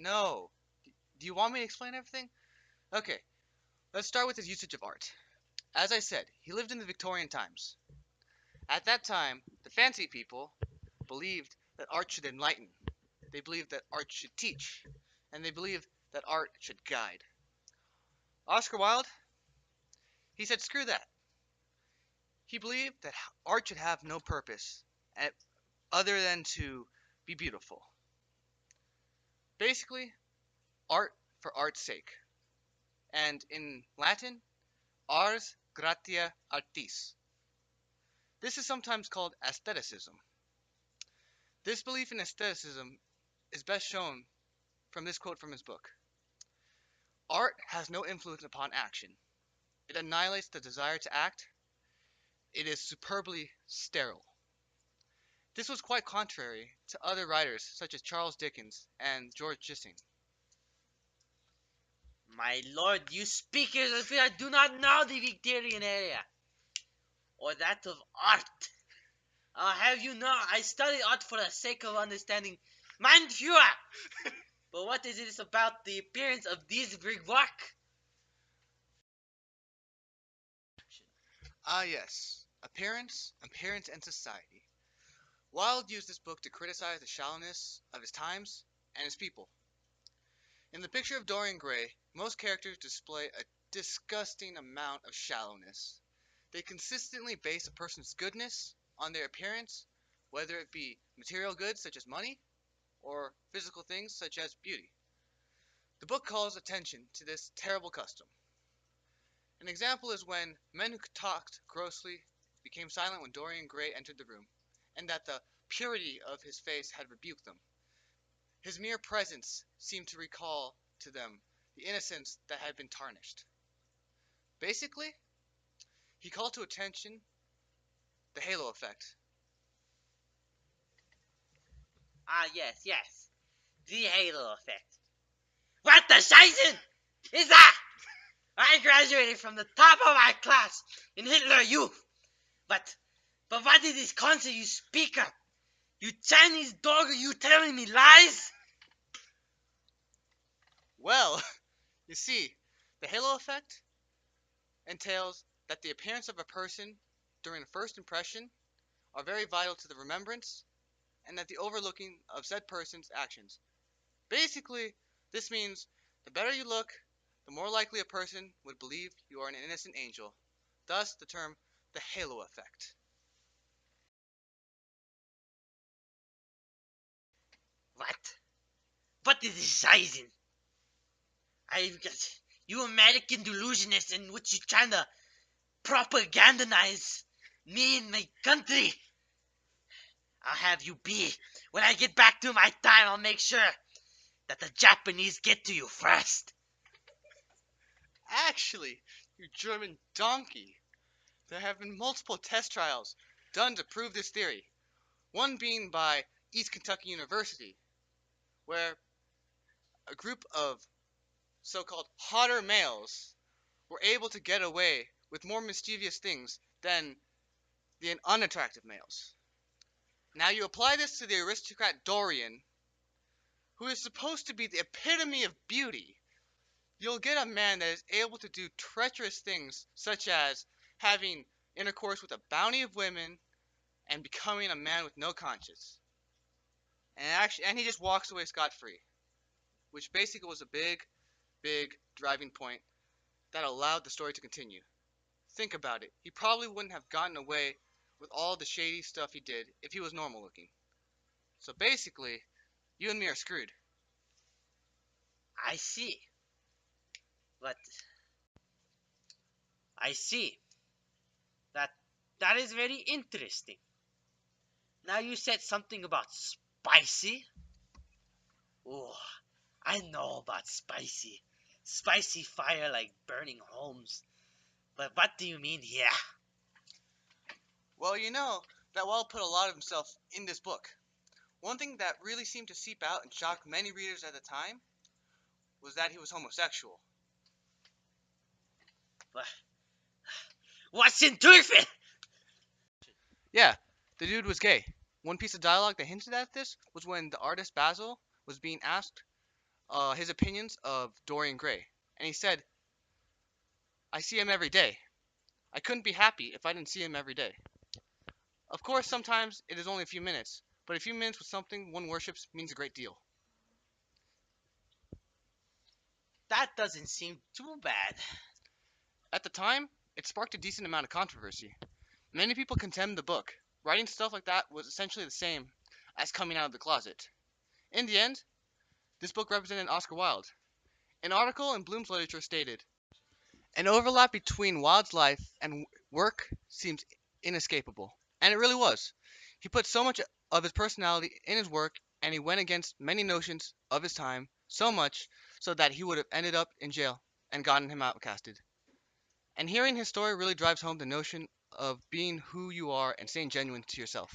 No. Do you want me to explain everything? Okay, let's start with his usage of art. As I said, he lived in the Victorian times. At that time, the fancy people believed that art should enlighten. They believed that art should teach. And they believed that art should guide. Oscar Wilde, he said screw that. He believed that art should have no purpose other than to be beautiful. Basically, art for art's sake. And in Latin, ars gratia artis. This is sometimes called aestheticism. This belief in aestheticism is best shown from this quote from his book. Art has no influence upon action. It annihilates the desire to act. It is superbly sterile. This was quite contrary to other writers such as Charles Dickens and George Gissing. My lord, you speak as if I do not know the Victorian era, or that of art. I'll have you know, I study art for the sake of understanding mantua. But what is it about the appearance of this brick work? Ah yes, appearance and society. Wilde used this book to criticize the shallowness of his times and his people. In the picture of Dorian Gray, most characters display a disgusting amount of shallowness. They consistently base a person's goodness on their appearance, whether it be material goods such as money or physical things such as beauty. The book calls attention to this terrible custom. An example is when men who talked grossly became silent when Dorian Gray entered the room, and that the purity of his face had rebuked them. His mere presence seemed to recall to them the innocence that had been tarnished. Basically, he called to attention the halo effect. Ah, yes, yes. The halo effect. What the Scheiße is that? I graduated from the top of my class in Hitler Youth. But what is this concept you speak of? You Chinese dog, are you telling me lies? Well, you see, the halo effect entails that the appearance of a person during a first impression are very vital to the remembrance and that the overlooking of said person's actions. Basically, this means the better you look, the more likely a person would believe you are an innocent angel. Thus, the term the halo effect. What? What is this Scheiße? You American delusionists in which you trying to propagandize me and my country. I'll have you be. When I get back to my time, I'll make sure that the Japanese get to you first. Actually, you German donkey, there have been multiple test trials done to prove this theory. One being by East Kentucky University, where a group of so-called hotter males were able to get away with more mischievous things than the unattractive males. Now you apply this to the aristocrat Dorian, who is supposed to be the epitome of beauty. You'll get a man that is able to do treacherous things such as having intercourse with a bounty of women and becoming a man with no conscience. And he just walks away scot-free, which basically was a big driving point that allowed the story to continue. Think about it. He probably wouldn't have gotten away with all the shady stuff he did if he was normal looking. So basically, you and me are screwed. I see. But I see. That is very interesting. Now you said something about spicy. Oh, I know about spicy. Spicy fire like burning homes. But what do you mean here? Well, you know that Wall put a lot of himself in this book. One thing that really seemed to seep out and shock many readers at the time was that he was homosexual. But what's in Teufel? Yeah, the dude was gay. One piece of dialogue that hinted at this was when the artist Basil was being asked his opinions of Dorian Gray, and he said, "I see him every day. I couldn't be happy if I didn't see him every day." Of course, sometimes it is only a few minutes, but a few minutes with something one worships means a great deal. That doesn't seem too bad. At the time, it sparked a decent amount of controversy. Many people condemned the book. Writing stuff like that was essentially the same as coming out of the closet. In the end, this book represented Oscar Wilde. An article in Bloom's Literature stated, "An overlap between Wilde's life and work seems inescapable." And it really was. He put so much of his personality in his work, and he went against many notions of his time, so much so that he would have ended up in jail and gotten him outcasted. And hearing his story really drives home the notion of being who you are and staying genuine to yourself.